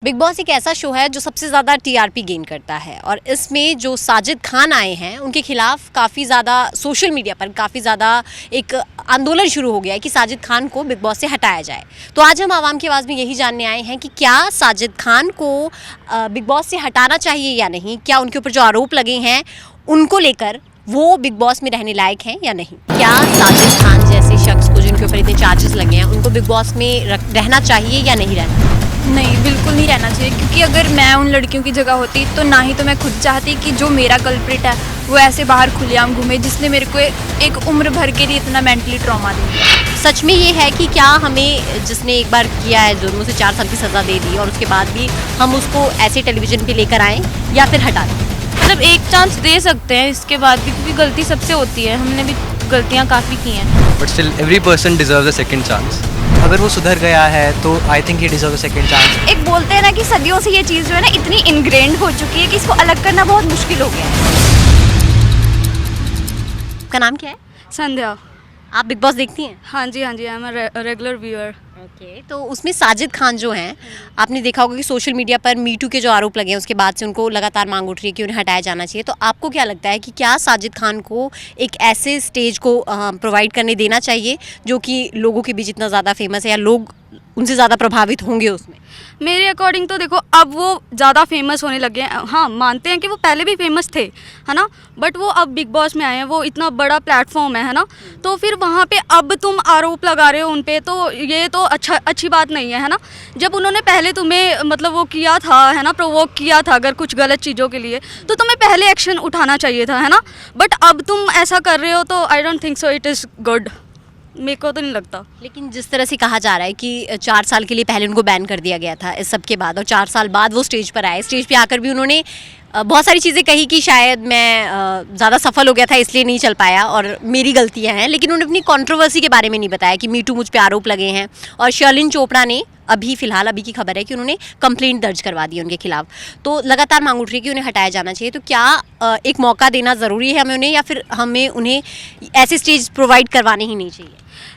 Big boss एक ऐसा show है जो सबसे ज़्यादा टीआरपी गेन करता है और इसमें जो साजिद खान आए हैं उनके खिलाफ काफ़ी ज़्यादा सोशल मीडिया पर काफ़ी ज़्यादा एक आंदोलन शुरू हो गया है कि साजिद खान को बिग बॉस से हटाया जाए। तो आज हम आवाम की आवाज़ में यही जानने आए हैं कि क्या साजिद खान को बिग बॉस से हटाना चाहिए या नहीं, क्या उनके ऊपर जो आरोप लगे हैं उनको लेकर वो बिग बॉस में रहने लायक हैं या नहीं, क्या साजिद खान जैसे शख्स को जिनके ऊपर इतने चार्जेस लगे हैं उनको बिग बॉस में रहना चाहिए या नहीं रहना? नहीं, बिल्कुल नहीं रहना चाहिए, क्योंकि अगर मैं उन लड़कियों की जगह होती तो ना ही तो मैं खुद चाहती कि जो मेरा कल्प्रिट है वो ऐसे बाहर खुलेआम घूमे, जिसने मेरे को एक उम्र भर के लिए इतना मेंटली ट्रॉमा दे दिया। सच में ये है कि क्या हमें जिसने एक बार किया है जुर्म, उसे 4 साल की सज़ा दे दी और उसके बाद भी हम उसको ऐसे टेलीविज़न पे लेकर आएँ या फिर हटा दें? मतलब एक चांस दे सकते हैं इसके बाद भी, क्योंकि गलती सबसे होती है, हमने भी गलतियाँ काफ़ी की हैं। But still every person deserves a second chance. अगर वो सुधर गया है तो I think he deserve a second chance. एक बोलते हैं ना कि सदियों से ये चीज़ जो है ना इतनी इनग्रेन्ड हो चुकी है कि इसको अलग करना बहुत मुश्किल हो गया है। आपका नाम क्या है? संध्या। आप बिग बॉस देखती हैं? हाँ जी, I am a regular viewer. Okay, तो उसमें साजिद खान जो हैं, आपने देखा होगा कि सोशल मीडिया पर मीटू के जो आरोप लगे हैं उसके बाद से उनको लगातार मांग उठ रही है कि उन्हें हटाया जाना चाहिए। तो आपको क्या लगता है कि क्या साजिद खान को एक ऐसे स्टेज को प्रोवाइड करने देना चाहिए जो कि लोगों के बीच इतना ज़्यादा फेमस है या लोग उनसे ज़्यादा प्रभावित होंगे उसमें? मेरे अकॉर्डिंग तो देखो, अब वो ज़्यादा फेमस होने लगे हैं। हाँ, मानते हैं कि वो पहले भी फेमस थे, है ना, बट वो अब बिग बॉस में आए हैं, वो इतना बड़ा प्लेटफॉर्म है ना, तो फिर वहाँ पे अब तुम आरोप लगा रहे हो उन पे, तो ये तो अच्छी बात नहीं है ना। जब उन्होंने पहले तुम्हें मतलब वो किया था, है ना, प्रोवोक किया था अगर कुछ गलत चीज़ों के लिए, तो तुम्हें पहले एक्शन उठाना चाहिए था, है ना। बट अब तुम ऐसा कर रहे हो तो I don't think so it is good, मेरे को तो नहीं लगता। लेकिन जिस तरह से कहा जा रहा है कि 4 साल के लिए पहले उनको बैन कर दिया गया था इस सब के बाद, और 4 साल बाद वो स्टेज पर आए, स्टेज पे आकर भी उन्होंने बहुत सारी चीज़ें कही कि शायद मैं ज़्यादा सफल हो गया था इसलिए नहीं चल पाया और मेरी गलतियां हैं, लेकिन उन्होंने अपनी कंट्रोवर्सी के बारे में नहीं बताया कि मीटू मुझ पे आरोप लगे हैं। और शर्लिन चोपड़ा ने फिलहाल अभी की खबर है कि उन्होंने कंप्लेंट दर्ज करवा दी उनके खिलाफ। तो लगातार मांग उठ रही है कि उन्हें हटाया जाना चाहिए। तो क्या एक मौका देना ज़रूरी है हमें उन्हें, या फिर हमें उन्हें ऐसे स्टेज प्रोवाइड करवाने ही नहीं चाहिए?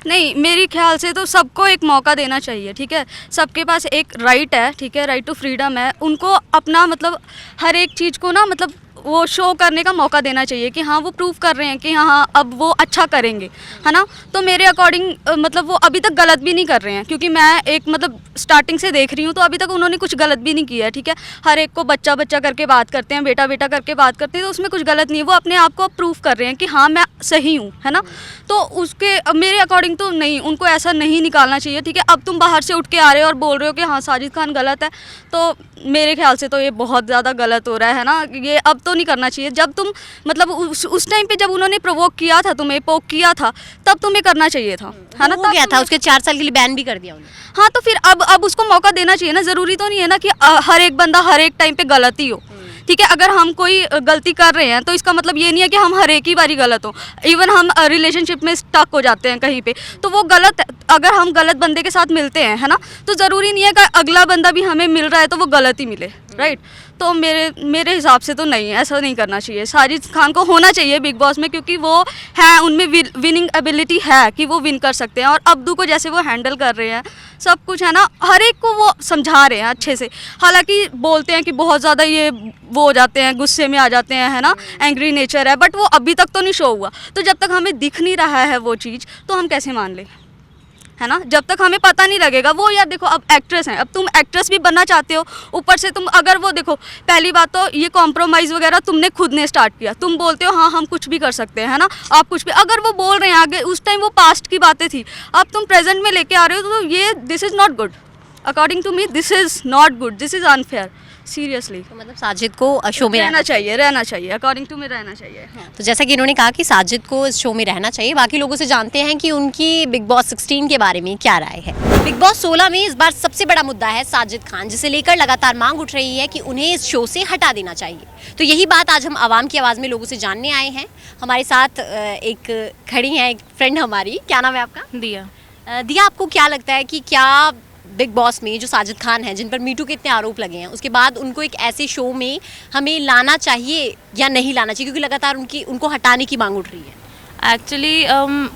नहीं, मेरी ख्याल से तो सबको एक मौका देना चाहिए, ठीक है। सबके पास एक राइट है, ठीक है, राइट टू फ्रीडम है। उनको अपना मतलब हर एक चीज़ को ना मतलब वो शो करने का मौका देना चाहिए कि हाँ वो प्रूव कर रहे हैं कि हाँ अब वो अच्छा करेंगे, है ना। तो मेरे अकॉर्डिंग मतलब वो अभी तक गलत भी नहीं कर रहे हैं, क्योंकि मैं एक मतलब स्टार्टिंग से देख रही हूँ तो अभी तक उन्होंने कुछ गलत भी नहीं किया है, ठीक है। हर एक को बच्चा बच्चा करके बात करते हैं, बेटा बेटा करके बात करते हैं, तो उसमें कुछ गलत नहीं है। वो अपने आप को प्रूव कर रहे हैं कि हाँ मैं सही हूँ, है ना। तो उसके मेरे अकॉर्डिंग तो नहीं, उनको ऐसा नहीं निकालना चाहिए, ठीक है। अब तुम बाहर से उठ के आ रहे हो और बोल रहे हो कि हाँ साजिद खान गलत है, तो मेरे ख्याल से तो ये बहुत ज़्यादा गलत हो रहा है ना। ये अब तो नहीं करना चाहिए। जब तुम मतलब उस टाइम पे जब उन्होंने प्रोवोक किया था, तुम्हें पोक किया था, तब तुम्हें करना चाहिए था, है ना। हो गया था, उसके 4 साल के लिए बैन भी कर दिया उन्होंने। हाँ, तो फिर अब उसको मौका देना चाहिए ना। ज़रूरी तो नहीं है ना कि हर एक बंदा हर एक टाइम पे गलत ही हो, ठीक है। अगर हम कोई गलती कर रहे हैं तो इसका मतलब ये नहीं है कि हम हर एक ही बारी गलत हो। इवन हम रिलेशनशिप में स्टक हो जाते हैं कहीं पे, तो वो गलत, अगर हम गलत बंदे के साथ मिलते हैं, है ना, तो ज़रूरी नहीं है कि अगला बंदा भी हमें मिल रहा है तो वो गलत ही मिले, राइट। तो मेरे हिसाब से तो नहीं, ऐसा नहीं करना चाहिए। साजिद खान को होना चाहिए बिग बॉस में, क्योंकि वो है, उनमें विनिंग एबिलिटी है कि वो विन कर सकते हैं। और अब्दू को जैसे वो हैंडल कर रहे हैं सब कुछ, है ना, हर एक को वो समझा रहे हैं अच्छे से। हालांकि बोलते हैं कि बहुत ज़्यादा ये वो हो जाते हैं, गुस्से में आ जाते हैं, है ना, एंग्री नेचर है, बट वो अभी तक तो नहीं शो हुआ। तो जब तक हमें दिख नहीं रहा है वो चीज़, तो हम कैसे मान लें, है ना। जब तक हमें पता नहीं लगेगा वो, यार देखो अब एक्ट्रेस हैं, अब तुम एक्ट्रेस भी बनना चाहते हो, ऊपर से तुम अगर वो देखो, पहली बात तो ये कॉम्प्रोमाइज़ वगैरह तुमने खुद ने स्टार्ट किया। तुम बोलते हो हाँ हम कुछ भी कर सकते हैं, है ना, आप कुछ भी, अगर वो बोल रहे हैं आगे, उस टाइम वो पास्ट की बातें थी, अब तुम प्रेजेंट में लेके आ रहे हो, तो ये this is not good. According to me this is not good, this is unfair, seriously. तो मतलब साजिद को शो में रहना चाहिए, अकॉर्डिंग टू मी रहना चाहिए। तो जैसा कि इन्होंने कहा कि साजिद को इस शो में रहना चाहिए, बाकी लोगों से जानते हैं कि उनकी बिग बॉस 16 के बारे में क्या राय है। बिग बॉस 16 में इस बार सबसे बड़ा मुद्दा है साजिद खान, जिसे लेकर लगातार मांग उठ रही है कि उन्हें इस शो से हटा देना चाहिए। तो यही बात आज हम आवाम की आवाज़ में लोगों से जानने आए हैं। हमारे साथ एक खड़ी हैं, एक फ्रेंड हमारी। क्या नाम है आपका? दिया। दिया, आपको क्या लगता है कि क्या बिग बॉस में जो साजिद खान हैं, जिन पर मीटू के इतने आरोप लगे हैं, उसके बाद उनको एक ऐसे शो में हमें लाना चाहिए या नहीं लाना चाहिए, क्योंकि लगातार उनको हटाने की मांग उठ रही है? एक्चुअली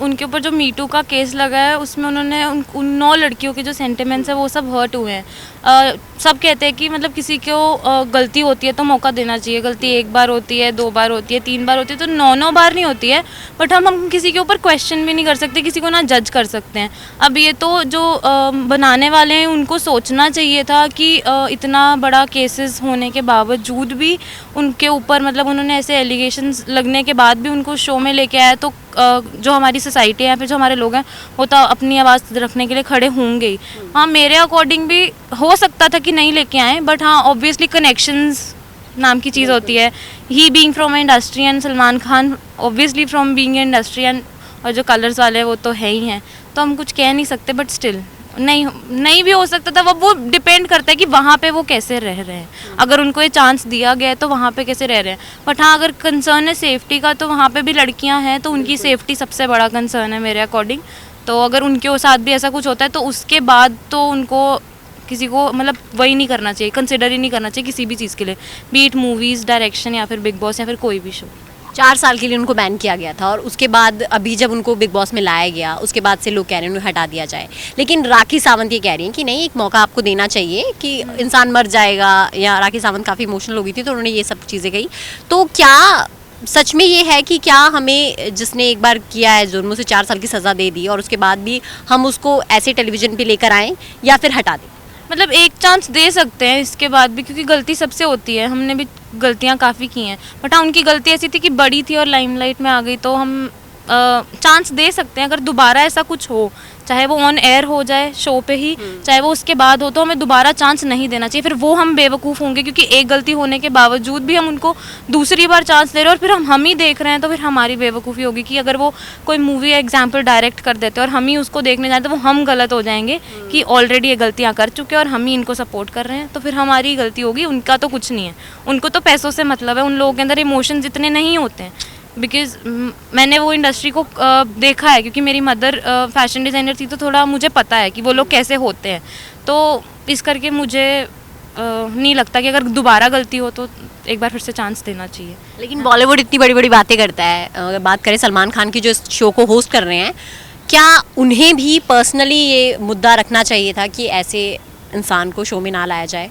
उनके ऊपर जो मीटू का केस लगा है उसमें उन्होंने उन 9 लड़कियों के जो सेंटिमेंट्स है वो सब हर्ट हुए हैं। सब कहते हैं कि मतलब किसी को गलती होती है तो मौका देना चाहिए, गलती एक बार होती है, 2 बार होती है, 3 बार होती है, तो 9 बार नहीं होती है। बट हम किसी के ऊपर क्वेश्चन भी नहीं कर सकते, किसी को ना जज कर सकते हैं। अब ये तो जो बनाने वाले हैं उनको सोचना चाहिए था कि इतना बड़ा केसेस होने के बावजूद भी उनके ऊपर मतलब उन्होंने ऐसे एलिगेशंस लगने के बाद भी उनको शो में लेके आया, तो जो हमारी सोसाइटी है या फिर जो हमारे लोग हैं वो तो अपनी आवाज़ रखने के लिए खड़े होंगे ही। हाँ, मेरे अकॉर्डिंग भी हो सकता था कि नहीं लेके आए, बट हाँ ऑब्वियसली कनेक्शंस नाम की चीज़ होती है। He being from industry and Salman Khan obviously from being industry and, और जो कलर्स वाले हैं वो तो है ही हैं, तो हम कुछ कह नहीं सकते। बट स्टिल नहीं भी हो सकता था, वो डिपेंड करता है कि वहाँ पे वो कैसे रह रहे हैं। अगर उनको ये चांस दिया गया है तो वहाँ पे कैसे रह रहे हैं। बट हाँ, अगर कंसर्न है सेफ्टी का तो वहाँ पे भी लड़कियाँ हैं, तो उनकी सेफ्टी सबसे बड़ा कंसर्न है मेरे अकॉर्डिंग। तो अगर उनके साथ भी ऐसा कुछ होता है तो उसके बाद तो उनको किसी को मतलब वही नहीं करना चाहिए, कंसिडर ही नहीं करना चाहिए किसी भी चीज़ के लिए, बीट मूवीज़, डायरेक्शन या फिर बिग बॉस या फिर कोई भी शो। 4 साल के लिए उनको बैन किया गया था और उसके बाद अभी जब उनको बिग बॉस में लाया गया उसके बाद से लोग कह रहे हैं उन्हें हटा दिया जाए। लेकिन राखी सावंत ये कह रही हैं कि नहीं, एक मौका आपको देना चाहिए कि इंसान मर जाएगा, या राखी सावंत काफ़ी इमोशनल हो गई थी तो उन्होंने ये सब चीज़ें कही। तो क्या सच में ये है कि क्या हमें जिसने एक बार किया है जुर्म, उसे 4 साल की सज़ा दे दी और उसके बाद भी हम उसको ऐसे टेलीविज़न पे लेकर आएँ या फिर हटा दें? मतलब एक चांस दे सकते हैं इसके बाद भी, क्योंकि गलती सबसे होती है, हमने भी गलतियां काफ़ी की हैं। बट हाँ, उनकी गलती ऐसी थी कि बड़ी थी और लाइमलाइट में आ गई, तो हम चांस दे सकते हैं। अगर दोबारा ऐसा कुछ हो, चाहे वो ऑन एयर हो जाए शो पे ही, चाहे वो उसके बाद हो, तो हमें दोबारा चांस नहीं देना चाहिए। फिर वो हम बेवकूफ़ होंगे, क्योंकि एक गलती होने के बावजूद भी हम उनको दूसरी बार चांस दे रहे हैं और फिर हम ही देख रहे हैं, तो फिर हमारी बेवकूफ़ी होगी कि अगर वो कोई मूवी एग्जाम्पल डायरेक्ट कर देते और हम ही उसको देखने जाते तो वो हम गलत हो जाएंगे कि ऑलरेडी ये गलतियाँ कर चुके हैं और हम ही इनको सपोर्ट कर रहे हैं, तो फिर हमारी गलती होगी। उनका तो कुछ नहीं है, उनको तो पैसों से मतलब है, उन लोगों के अंदर इमोशंस इतने नहीं होते हैं। बिकॉज़ मैंने वो इंडस्ट्री को देखा है, क्योंकि मेरी मदर फैशन डिज़ाइनर थी, तो थोड़ा मुझे पता है कि वो लोग कैसे होते हैं। तो इस करके मुझे नहीं लगता कि अगर दोबारा गलती हो तो एक बार फिर से चांस देना चाहिए। लेकिन बॉलीवुड इतनी बड़ी बड़ी बातें करता है। अगर बात करें सलमान खान की जो इस शो को होस्ट कर रहे हैं, क्या उन्हें भी पर्सनली ये मुद्दा रखना चाहिए था कि ऐसे इंसान को शो में ना लाया जाए?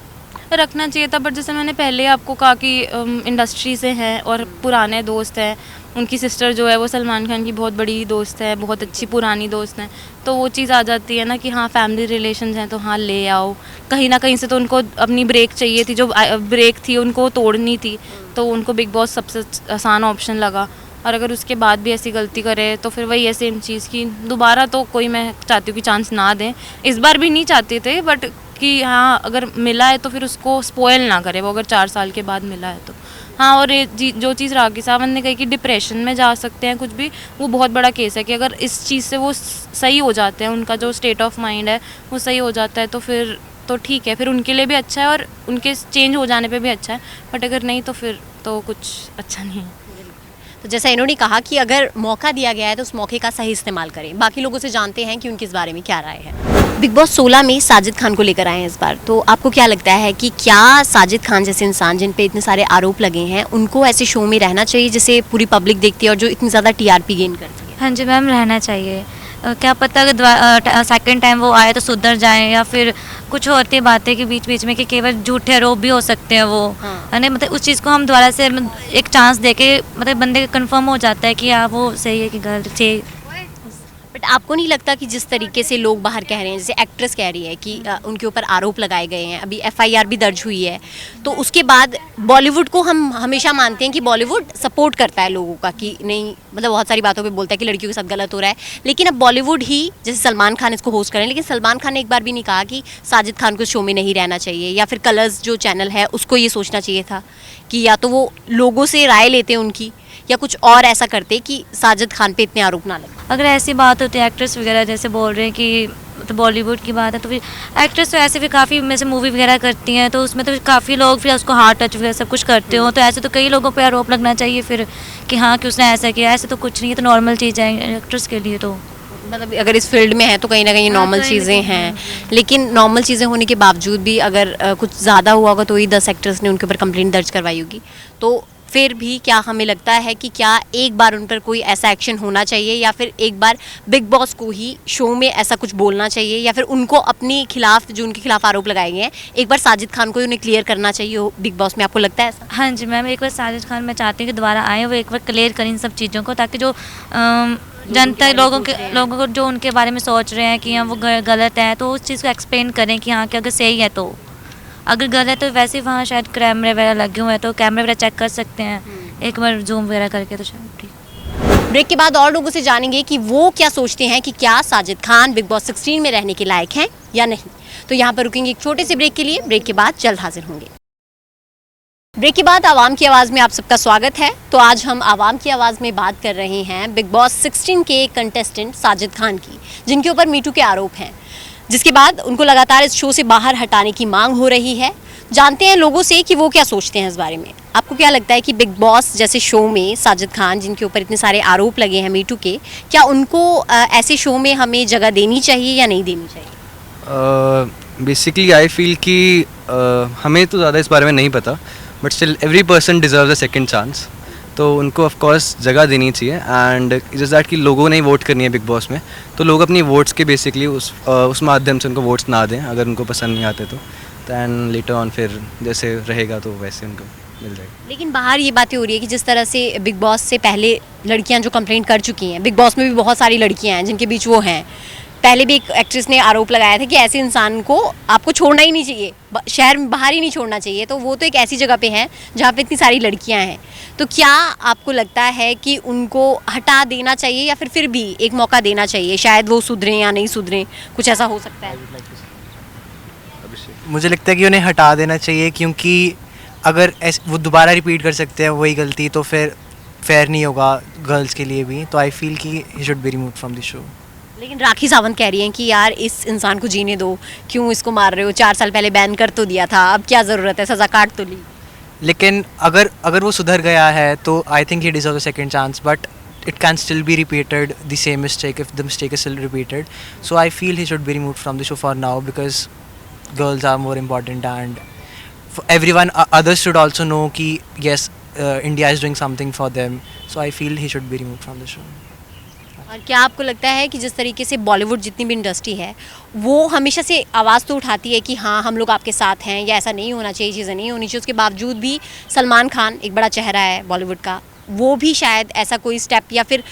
रखना चाहिए था, बट जैसे मैंने पहले आपको कहा कि इंडस्ट्री से हैं और पुराने दोस्त हैं। उनकी सिस्टर जो है वो सलमान खान की बहुत बड़ी दोस्त है, बहुत अच्छी पुरानी दोस्त हैं, तो वो चीज़ आ जाती है ना कि हाँ फैमिली रिलेशंस हैं तो हाँ ले आओ। कहीं ना कहीं से तो उनको अपनी ब्रेक चाहिए थी, जो ब्रेक थी उनको तोड़नी थी, तो उनको बिग बॉस सबसे आसान ऑप्शन लगा। और अगर उसके बाद भी ऐसी गलती करे तो फिर वही है सेम चीज़ की दोबारा तो कोई, मैं चाहती हूँ कि चांस ना दें। इस बार भी नहीं चाहते थे, बट कि हाँ अगर मिला है तो फिर उसको स्पॉइल ना करे वो, अगर 4 साल के बाद मिला है तो। हाँ, और ये जो चीज़ राखी सावंत ने कही कि डिप्रेशन में जा सकते हैं कुछ भी, वो बहुत बड़ा केस है कि अगर इस चीज़ से वो सही हो जाते हैं, उनका जो स्टेट ऑफ माइंड है वो सही हो जाता है, तो फिर तो ठीक है, फिर उनके लिए भी अच्छा है और उनके चेंज हो जाने पे भी अच्छा है। बट अगर नहीं तो फिर तो कुछ अच्छा नहीं है। तो जैसा इन्होंने कहा कि अगर मौका दिया गया है तो उस मौके का सही इस्तेमाल करें। बाकी लोगों से जानते हैं कि उनकी इस बारे में क्या राय है। बिग बॉस 16 में साजिद खान को लेकर आए हैं इस बार, तो आपको क्या लगता है कि क्या साजिद खान जैसे इंसान जिन पे इतने सारे आरोप लगे हैं उनको ऐसे शो में रहना चाहिए जिसे पूरी पब्लिक देखती है और जो इतनी ज़्यादा TRP गेन करती है? हाँ जी मैम, रहना चाहिए। क्या पता अगर सेकंड टाइम वो आए तो सुधर जाएं, या फिर कुछ होती है बातें के बीच बीच में कि केवल झूठे आरोप भी हो सकते हैं वो, है ना। मतलब उस चीज़ को हम दोबारा से एक चांस देके मतलब बंदे का कंफर्म हो जाता है कि हाँ वो सही है कि गलत है। बट आपको नहीं लगता कि जिस तरीके से लोग बाहर कह रहे हैं, जैसे एक्ट्रेस कह रही है कि उनके ऊपर आरोप लगाए गए हैं, अभी FIR भी दर्ज हुई है, तो उसके बाद बॉलीवुड को हम हमेशा मानते हैं कि बॉलीवुड सपोर्ट करता है लोगों का कि नहीं, मतलब बहुत सारी बातों पे बोलता है कि लड़कियों के साथ गलत हो रहा है। लेकिन अब बॉलीवुड ही, जैसे सलमान खान इसको होस्ट कर रहे हैं, लेकिन सलमान खान ने एक बार भी नहीं कहा कि साजिद खान को शो में नहीं रहना चाहिए, या फिर कलर्स जो चैनल है उसको ये सोचना चाहिए था कि या तो वो लोगों से राय लेते उनकी, या कुछ और ऐसा करते कि साजिद खान पे इतने आरोप ना लगे। अगर ऐसी बात होती है, एक्ट्रेस वगैरह जैसे बोल रहे हैं कि तो बॉलीवुड की बात है, तो फिर एक्ट्रेस तो ऐसे भी काफ़ी में से मूवी वगैरह करती हैं, तो उसमें तो काफ़ी लोग फिर उसको हार्ट टच वगैरह सब कुछ करते हो, तो ऐसे तो कई लोगों पे आरोप लगना चाहिए फिर कि हाँ कि उसने ऐसा किया। ऐसे तो कुछ नहीं है, तो नॉर्मल चीज़ है एक्ट्रेस के लिए। तो मतलब अगर इस फील्ड में है तो कहीं ना कहीं नॉर्मल चीज़ें हैं, लेकिन नॉर्मल चीज़ें होने के बावजूद भी अगर कुछ ज़्यादा हुआ होगा तो ही 10 एक्टर्स ने उनके ऊपर कंप्लेंट दर्ज करवाई होगी। तो फिर भी क्या हमें लगता है कि क्या एक बार उन पर कोई ऐसा एक्शन होना चाहिए, या फिर एक बार बिग बॉस को ही शो में ऐसा कुछ बोलना चाहिए, या फिर उनको अपने खिलाफ जो उनके खिलाफ आरोप लगाए गए हैं एक बार साजिद खान को उन्हें क्लियर करना चाहिए बिग बॉस में? आपको लगता है ऐसा? हाँ जी मैम, एक बार साजिद खान मैं चाहती हूँ कि दोबारा आए, वो एक बार क्लियर करें इन सब चीज़ों को, ताकि जो जनता लोगों को जो उनके बारे में सोच रहे हैं कि हाँ वो गलत है, तो उस चीज़ को एक्सप्लेन करें कि हाँ कि अगर सही है तो, अगर गलत है तो वैसे वहाँ शायद कैमरे वगैरह लगे हुए हैं तो कैमरे वगैरह चेक कर सकते हैं एक बार जूम वगैरह करके, तो शायद ठीक। ब्रेक के बाद और लोगों से जानेंगे कि वो क्या सोचते हैं कि क्या साजिद खान बिग बॉस 16 में रहने के लायक हैं या नहीं। तो यहाँ पर रुकेंगे एक छोटे से ब्रेक के लिए, ब्रेक के बाद जल्द हाजिर होंगे। ब्रेक के बाद आवाम की आवाज़ में आप सबका स्वागत है। तो आज हम आवाम की आवाज़ में बात कर रहे हैं बिग बॉस 16 के कंटेस्टेंट साजिद खान की, जिनके ऊपर मीटू के आरोप हैं, जिसके बाद उनको लगातार इस शो से बाहर हटाने की मांग हो रही है। जानते हैं लोगों से कि वो क्या सोचते हैं इस बारे में। आपको क्या लगता है कि बिग बॉस जैसे शो में साजिद खान, जिनके ऊपर इतने सारे आरोप लगे हैं मीटू के, क्या उनको ऐसे शो में हमें जगह देनी चाहिए या नहीं देनी चाहिए? बेसिकली आई फील कि हमें तो ज़्यादा इस बारे में नहीं पता, but still every person deserve a second chance, तो उनको ऑफ कोर्स जगह देनी चाहिए। एंड इट्स दैट कि लोगों ने वोट करनी है बिग बॉस में, तो लोग अपनी वोट्स के बेसिकली उस माध्यम से उनको वोट्स ना दें अगर उनको पसंद नहीं आते तो दैन लेटर ऑन फिर जैसे रहेगा तो वैसे उनको मिल जाएगा। लेकिन बाहर ये बातें हो रही है कि जिस तरह से बिग बॉस से पहले लड़कियां जो कंप्लेंट कर चुकी हैं, बिग बॉस में भी बहुत सारी लड़कियां हैं जिनके बीच वो हैं। पहले भी एक एक्ट्रेस ने आरोप लगाया था कि ऐसे इंसान को आपको छोड़ना ही नहीं चाहिए, शहर में बाहर ही नहीं छोड़ना चाहिए। तो वो तो एक ऐसी जगह पे है जहाँ पे इतनी सारी लड़कियां हैं। तो क्या आपको लगता है कि उनको हटा देना चाहिए या फिर भी एक मौका देना चाहिए? शायद वो सुधरें या नहीं सुधरें, कुछ ऐसा हो सकता है। मुझे लगता है कि उन्हें हटा देना चाहिए, क्योंकि अगर वो दोबारा रिपीट कर सकते हैं वही गलती, तो फिर फेयर नहीं होगा गर्ल्स के लिए भी। तो आई फील कि he should be removed from the show. लेकिन राखी सावंत कह रही हैं कि यार इस इंसान को जीने दो, क्यों इसको मार रहे हो? 4 साल पहले बैन कर तो दिया था, अब क्या ज़रूरत है, सज़ा काट तो ली। लेकिन अगर वो सुधर गया है तो I think he deserve a second chance, but it can still be repeated the same mistake if the mistake is still repeated. So I feel he should be removed from the show for now, because girls are more important, and everyone others should also know कि yes India is doing something for them. So I feel he should be removed from the show. और क्या आपको लगता है कि जिस तरीके से बॉलीवुड जितनी भी इंडस्ट्री है वो हमेशा से आवाज़ तो उठाती है कि हाँ हम लोग आपके साथ हैं, या ऐसा नहीं होना चाहिए, चीज़ें नहीं होनी चाहिए, उसके बावजूद भी सलमान खान एक बड़ा चेहरा है बॉलीवुड का, वो भी शायद ऐसा कोई स्टेप या फिर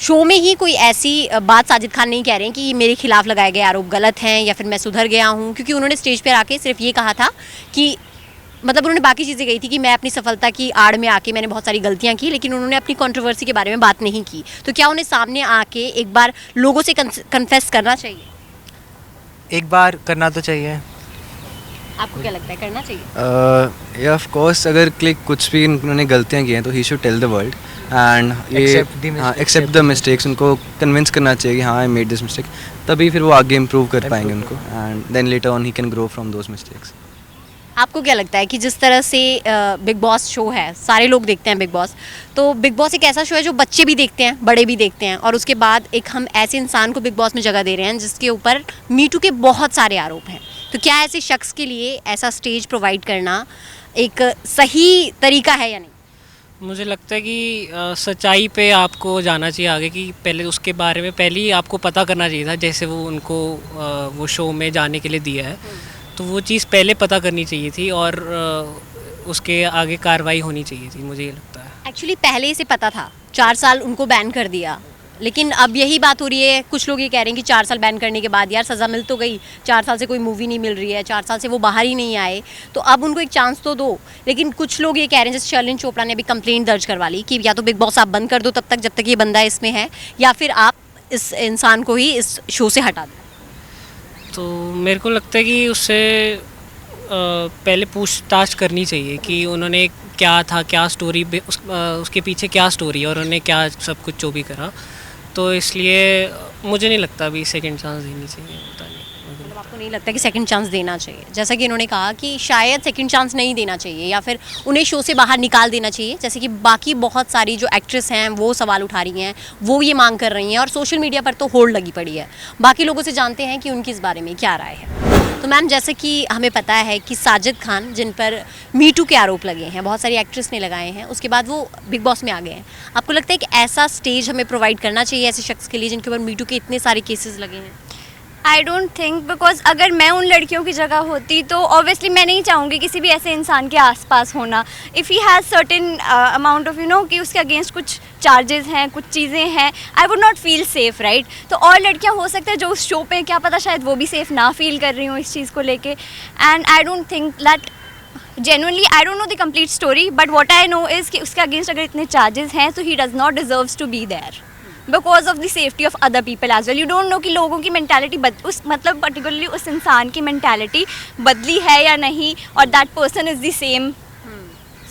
शो में ही कोई ऐसी बात साजिद खान नहीं कह रहे हैं कि मेरे खिलाफ लगाए गए आरोप गलत हैं या फिर मैं सुधर गया हूँ। क्योंकि उन्होंने स्टेज पर आके सिर्फ ये कहा था कि मतलब उन्होंने बाकी चीज़ें कही थी कि मैं अपनी सफलता की आड़ में आके मैंने बहुत सारी गलतियां की, लेकिन उन्होंने अपनी कंट्रोवर्सी के बारे में बात नहीं की। तो क्या उन्हें सामने आके एक बार लोगों से कन्फेस करना चाहिए? एक बार करना तो चाहिए। आपको क्या लगता है, करना चाहिए? या ऑफ कोर्स अगर कुछ भी उन्होंने गलतियाँ की हैं तो he should tell the world and accept the mistakes. उनको कन्विंस करना चाहिए कि हाँ आई मेड दिस मिस्टेक, तभी फिर वो आगे इम्प्रूव कर पाएंगे उनको, and then later on he can grow from those mistakes. आपको क्या लगता है कि जिस तरह से बिग बॉस शो है, सारे लोग देखते हैं बिग बॉस, तो बिग बॉस एक ऐसा शो है जो बच्चे भी देखते हैं, बड़े भी देखते हैं, और उसके बाद एक हम ऐसे इंसान को बिग बॉस में जगह दे रहे हैं जिसके ऊपर मीटू के बहुत सारे आरोप हैं। तो क्या ऐसे शख्स के लिए ऐसा स्टेज प्रोवाइड करना एक सही तरीका है या नहीं? मुझे लगता है कि सच्चाई पे आपको जाना चाहिए आगे, कि पहले उसके बारे में पहले ही आपको पता करना चाहिए था। जैसे वो उनको वो शो में जाने के लिए दिया है, तो वो चीज़ पहले पता करनी चाहिए थी और उसके आगे कार्रवाई होनी चाहिए थी, मुझे ये लगता है। एक्चुअली पहले से पता था, 4 साल उनको बैन कर दिया, लेकिन अब यही बात हो रही है, कुछ लोग ये कह रहे हैं कि 4 साल बैन करने के बाद यार सज़ा मिल तो गई, 4 साल से कोई मूवी नहीं मिल रही है, 4 साल से वो बाहर ही नहीं आए, तो अब उनको एक चांस तो दो। लेकिन कुछ लोग ये कह रहे हैं, जैसे शर्लिन चोपड़ा ने अभी कंप्लेंट दर्ज करवा ली कि या तो बिग बॉस आप बंद कर दो तब तक जब तक ये बंदा इसमें है, या फिर आप इस इंसान को ही इस शो से हटा दो। तो मेरे को लगता है कि उससे पहले पूछताछ करनी चाहिए कि उन्होंने क्या था, क्या स्टोरी, उसके पीछे क्या स्टोरी है और उन्होंने क्या सब कुछ जो भी करा। तो इसलिए मुझे नहीं लगता अभी सेकंड चांस देनी चाहिए। पता नहीं, मतलब आपको नहीं लगता कि सेकंड चांस देना चाहिए? जैसा कि इन्होंने कहा कि शायद सेकंड चांस नहीं देना चाहिए या फिर उन्हें शो से बाहर निकाल देना चाहिए, जैसे कि बाकी बहुत सारी जो एक्ट्रेस हैं वो सवाल उठा रही हैं, वो ये मांग कर रही हैं, और सोशल मीडिया पर तो होल्ड लगी पड़ी है। बाकी लोगों से जानते हैं कि उनकी इस बारे में क्या राय है। तो मैम जैसे कि हमें पता है कि साजिद खान जिन पर मी टू के आरोप लगे हैं, बहुत सारी एक्ट्रेस ने लगाए हैं, उसके बाद वो बिग बॉस में आ गए हैं। आपको लगता है कि ऐसा स्टेज हमें प्रोवाइड करना चाहिए ऐसे शख्स के लिए जिनके ऊपर मी टू के इतने सारे केसेस लगे हैं? आई डोंट थिंक, बिकॉज अगर मैं उन लड़कियों की जगह होती तो ऑब्वियसली मैं नहीं चाहूँगी किसी भी ऐसे इंसान के आसपास होना। If he has certain amount of कि उसके अगेंस्ट कुछ चार्जेस हैं, कुछ चीज़ें हैं, I would not feel safe, right. तो और लड़कियां हो सकता है जो उस शो पे, क्या पता शायद वो भी सेफ़ ना फील कर रही हूँ इस चीज़ को लेके। And I don't think that genuinely, I don't know the complete story, but what I know is कि उसके अगेंस्ट अगर इतने चार्जेस हैं तो he does not deserves to be there because of the safety of other people as well. You don't know कि लोगों की mentality उस मतलब particularly उस इंसान की mentality बदली है या नहीं, और that person is the same.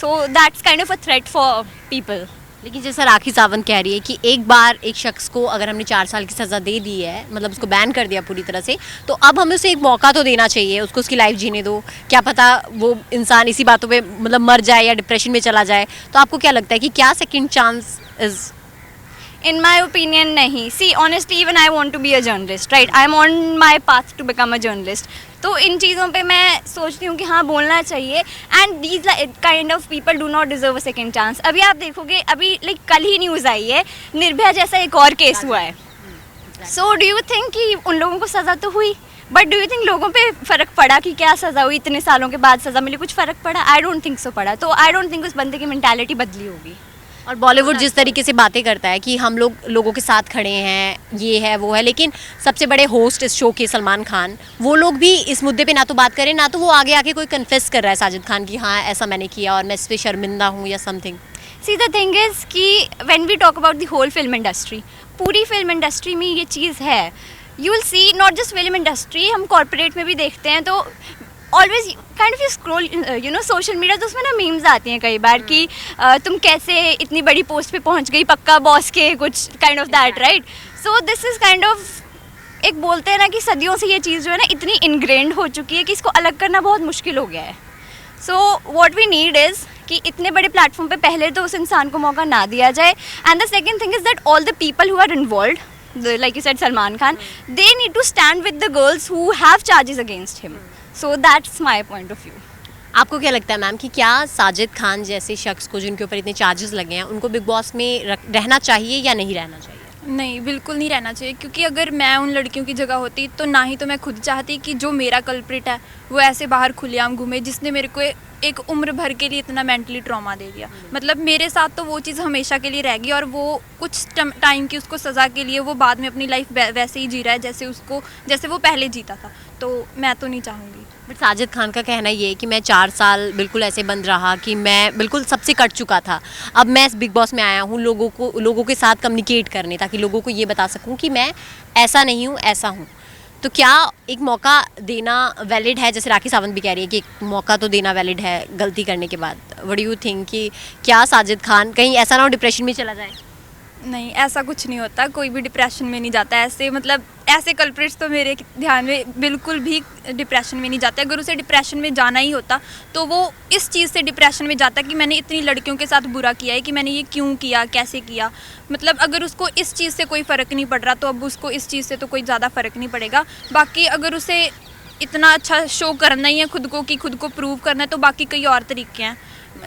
So that's kind of a threat for people. लेकिन जैसा राखी सावंत कह रही है कि एक बार एक शख्स को अगर हमने 4 साल की सज़ा दे दी है, मतलब उसको बैन कर दिया पूरी तरह से, तो अब हमें उसे एक मौका तो देना चाहिए, उसको उसकी लाइफ जीने दो। क्या पता वो इंसान इसी बातों पे मतलब मर जाए या डिप्रेशन में चला जाए। तो आपको क्या लगता है कि क्या second chance is? In my opinion, नहीं। See, honestly, even I want to be a journalist, right? I'm on my path to become a journalist. तो इन चीज़ों पे मैं सोचती हूँ कि हाँ बोलना चाहिए। And these kind of people do not deserve a second chance. अभी आप देखोगे, अभी लाइक कल ही न्यूज़ आई है, निर्भया जैसा एक और केस हुआ है। So do you think कि उन लोगों को सज़ा तो हुई, बट डू यू थिंक लोगों पे फ़र्क पड़ा कि क्या सज़ा हुई, इतने सालों के बाद सज़ा मिली, कुछ फ़र्क पड़ा? आई डोंट थिंक सो पड़ा। तो आई डोंट थिंक उस बंदे की मेंटालिटी बदली होगी। और बॉलीवुड जिस तरीके से बातें करता है कि हम लोगों के साथ खड़े हैं, ये है वो है, लेकिन सबसे बड़े होस्ट इस शो के सलमान खान, वो लोग भी इस मुद्दे पे ना तो बात करें, ना तो वो आगे आके कोई कन्फेस कर रहा है साजिद खान की हाँ ऐसा मैंने किया और मैं इस पर शर्मिंदा हूँ या something. See the thing is कि when we talk about the whole film industry, पूरी फिल्म इंडस्ट्री में ये चीज़ है। You will see not just film industry, हम कॉर्पोरेट में भी देखते हैं तो always kind of you scroll social media, तो उसमें ना मीम्स आती हैं कई बार कि तुम कैसे इतनी बड़ी पोस्ट पे पहुंच गई पक्का बॉस के, कुछ kind of that, right. So this is kind of एक बोलते हैं ना कि सदियों से ये चीज़ जो है ना इतनी इनग्रेंड हो चुकी है कि इसको अलग करना बहुत मुश्किल हो गया है। So what we need is कि इतने बड़े प्लेटफॉर्म पे पहले तो उस इंसान को मौका ना दिया जाए, and the second thing is that all the people who are involved, like you said Salman Khan, they need to stand with the girls who have charges against him. So that's my point of view. आपको क्या लगता है ma'am कि क्या साजिद खान जैसे शख्स को जिनके ऊपर इतने चार्जेस लगे हैं उनको बिग बॉस में रहना चाहिए या नहीं रहना चाहिए? नहीं, बिल्कुल नहीं रहना चाहिए, क्योंकि अगर मैं उन लड़कियों की जगह होती तो ना ही तो मैं खुद चाहती कि जो मेरा कल्प्रिट है वो ऐसे बाहर खुलेआम घूमे, जिसने मेरे को एक उम्र भर के लिए इतना मेंटली ट्रॉमा दे दिया। मतलब मेरे साथ तो वो चीज़ हमेशा के लिए रहेगी, और वो कुछ टाइम की उसको सज़ा के लिए वो बाद में अपनी लाइफ वैसे ही जी रहा है जैसे वो पहले जीता था। तो मैं तो नहीं चाहूँगी। बट साजिद खान का कहना ये है कि मैं 4 साल बिल्कुल ऐसे बंद रहा कि मैं बिल्कुल सबसे कट चुका था, अब मैं इस बिग बॉस में आया हूँ लोगों के साथ कम्युनिकेट करने, ताकि लोगों को ये बता सकूँ कि मैं ऐसा नहीं हूँ, ऐसा हूँ। तो क्या एक मौका देना वैलिड है? जैसे राखी सावंत भी कह रही है कि एक मौका तो देना वैलिड है गलती करने के बाद। व्हाट डू यू थिंक कि क्या साजिद खान कहीं ऐसा ना हो डिप्रेशन में चला जाए? नहीं, ऐसा कुछ नहीं होता, कोई भी डिप्रेशन में नहीं जाता। ऐसे कल्प्रिट्स तो मेरे ध्यान में बिल्कुल भी डिप्रेशन में नहीं जाते। अगर उसे डिप्रेशन में जाना ही होता तो वो इस चीज़ से डिप्रेशन में जाता कि मैंने इतनी लड़कियों के साथ बुरा किया है, कि मैंने ये क्यों किया, कैसे किया। मतलब अगर उसको इस चीज़ से कोई फ़र्क नहीं पड़ रहा तो अब उसको इस चीज़ से तो कोई ज़्यादा फ़र्क नहीं पड़ेगा। बाकी अगर उसे इतना अच्छा शो करना ही है खुद को, कि खुद को प्रूव करना है, तो बाकी कई और तरीके हैं।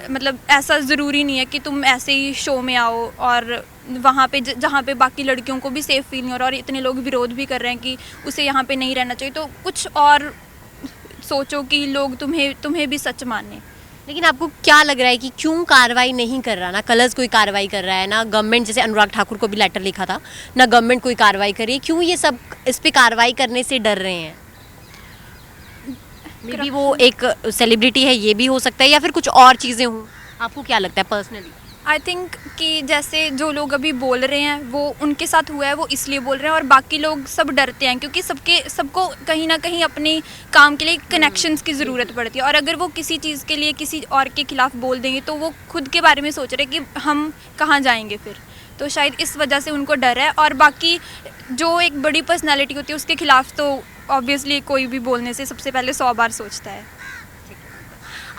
मतलब ऐसा ज़रूरी नहीं है कि तुम ऐसे ही शो में आओ और वहाँ पे जहाँ पे बाकी लड़कियों को भी सेफ़ फील नहीं हो रहा और इतने लोग विरोध भी कर रहे हैं कि उसे यहाँ पे नहीं रहना चाहिए, तो कुछ और सोचो कि लोग तुम्हें भी सच माने। लेकिन आपको क्या लग रहा है कि क्यों कार्रवाई नहीं कर रहा? ना कलर्स कोई कार्रवाई कर रहा है, ना गवर्नमेंट, जैसे अनुराग ठाकुर को भी लेटर लिखा था, ना गवर्नमेंट कोई कार्रवाई कर रही है। क्यों ये सब इस पे कार्रवाई करने से डर रहे हैं? मे बी वो एक सेलिब्रिटी है, ये भी हो सकता है, या फिर कुछ और चीज़ें हों। आपको क्या लगता है पर्सनली? आई थिंक कि जैसे जो लोग अभी बोल रहे हैं वो उनके साथ हुआ है, वो इसलिए बोल रहे हैं, और बाकी लोग सब डरते हैं क्योंकि सबको कहीं ना कहीं अपने काम के लिए कनेक्शंस की ज़रूरत पड़ती है। और अगर वो किसी चीज़ के लिए किसी और के खिलाफ बोल देंगे तो वो खुद के बारे में सोच रहे हैं कि हम कहाँ जाएंगे फिर। तो शायद इस वजह से उनको डर है। और बाकी जो एक बड़ी पर्सनैलिटी होती है उसके खिलाफ तो ऑब्वियसली कोई भी बोलने से सबसे पहले 100 बार सोचता है।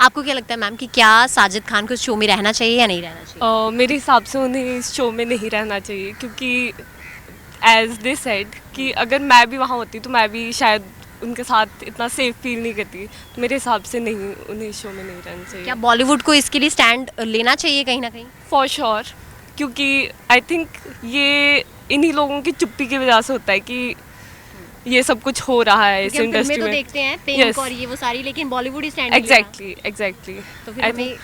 आपको क्या लगता है मैम कि क्या साजिद खान को इस शो में रहना चाहिए या नहीं रहना चाहिए? मेरे हिसाब से उन्हें इस शो में नहीं रहना चाहिए, क्योंकि एज दे सेड कि अगर मैं भी वहाँ होती तो मैं भी शायद उनके साथ इतना सेफ फील नहीं करती, तो मेरे हिसाब से नहीं, उन्हें इस शो में नहीं रहना चाहिए। क्या बॉलीवुड को इसके लिए स्टैंड लेना चाहिए कहीं ना कहीं? फॉर श्योर, क्योंकि आई थिंक ये इन्हीं लोगों की चुप्पी की वजह से होता है कि ये सब कुछ हो रहा है इस क्योंकि हम इंडस्ट्री फिल्में में। तो देखते हैं पिंक Yes. और ये वो सारी, लेकिन बॉलीवुड ही स्टैंड नहीं लेता। एग्जैक्टली तो फिर हमें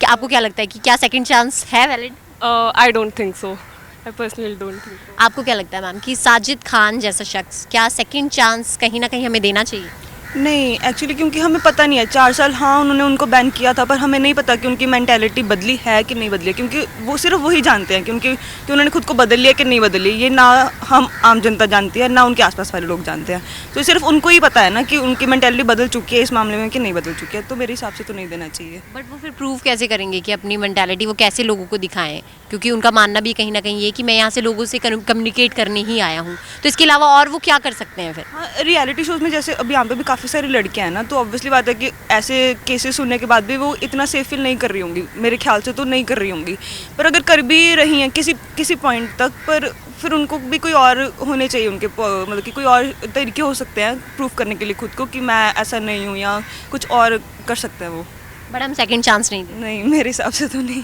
आपको क्या लगता है कि क्या सेकंड चांस है valid? I don't think so, I personally don't think so. आपको क्या लगता है मैम कि साजिद खान जैसा शख्स क्या सेकंड चांस कहीं ना कहीं हमें देना चाहिए? नहीं एक्चुअली, क्योंकि हमें पता नहीं है 4 साल हाँ उन्होंने उनको बैन किया था, पर हमें नहीं पता कि उनकी मेंटालिटी बदली है कि नहीं बदली है, क्योंकि वो सिर्फ वही जानते हैं कि उन्होंने खुद को बदल लिया कि नहीं बदल लिया, ये ना हम आम जनता जानती है ना उनके आसपास वाले लोग जानते हैं। तो सिर्फ उनको ही पता है ना कि उनकी मेंटालिटी बदल चुकी है इस मामले में कि नहीं बदल चुकी है, तो मेरे हिसाब से तो नहीं देना चाहिए। बट वो फिर प्रूव कैसे करेंगे कि अपनी मेंटालिटी वो कैसे लोगों को दिखाएं, क्योंकि उनका मानना भी कहीं ना कहीं ये कि मैं यहाँ से लोगों से कम्युनिकेट करने ही आया हूँ, तो इसके अलावा और वो क्या कर सकते हैं फिर? हाँ, रियलिटी शोज़ में जैसे अब यहाँ पे भी काफ़ी सारी लड़कियाँ हैं ना, तो ऑब्वियसली बात है कि ऐसे केसेस सुनने के बाद भी वो इतना सेफ फील नहीं कर रही होंगी, मेरे ख्याल से तो नहीं कर रही होंगी। पर अगर कर भी रही हैं किसी पॉइंट तक, पर फिर उनको भी कोई और होने चाहिए, उनके मतलब कि कोई और तरीके हो सकते हैं प्रूफ करने के लिए खुद को कि मैं ऐसा नहीं हूँ, या कुछ और कर सकते हैं वो। बट हम सेकंड चांस नहीं दें। नहीं, मेरे हिसाब से तो नहीं।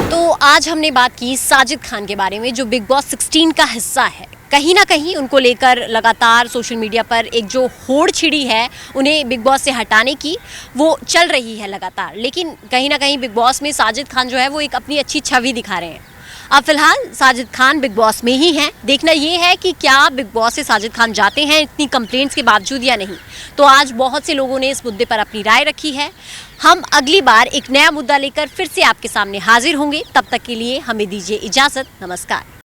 तो आज हमने बात की साजिद खान के बारे में, जो बिग बॉस 16 का हिस्सा है। कहीं ना कहीं उनको लेकर लगातार सोशल मीडिया पर एक जो होड़ छिड़ी है उन्हें बिग बॉस से हटाने की, वो चल रही है लगातार, लेकिन कहीं ना कहीं बिग बॉस में साजिद खान जो है वो एक अपनी अच्छी छवि दिखा रहे हैं। अब फिलहाल साजिद खान बिग बॉस में ही हैं। देखना ये है कि क्या बिग बॉस से साजिद खान जाते हैं इतनी कंप्लेंट्स के बावजूद या नहीं। तो आज बहुत से लोगों ने इस मुद्दे पर अपनी राय रखी है। हम अगली बार एक नया मुद्दा लेकर फिर से आपके सामने हाजिर होंगे। तब तक के लिए हमें दीजिए इजाज़त। नमस्कार।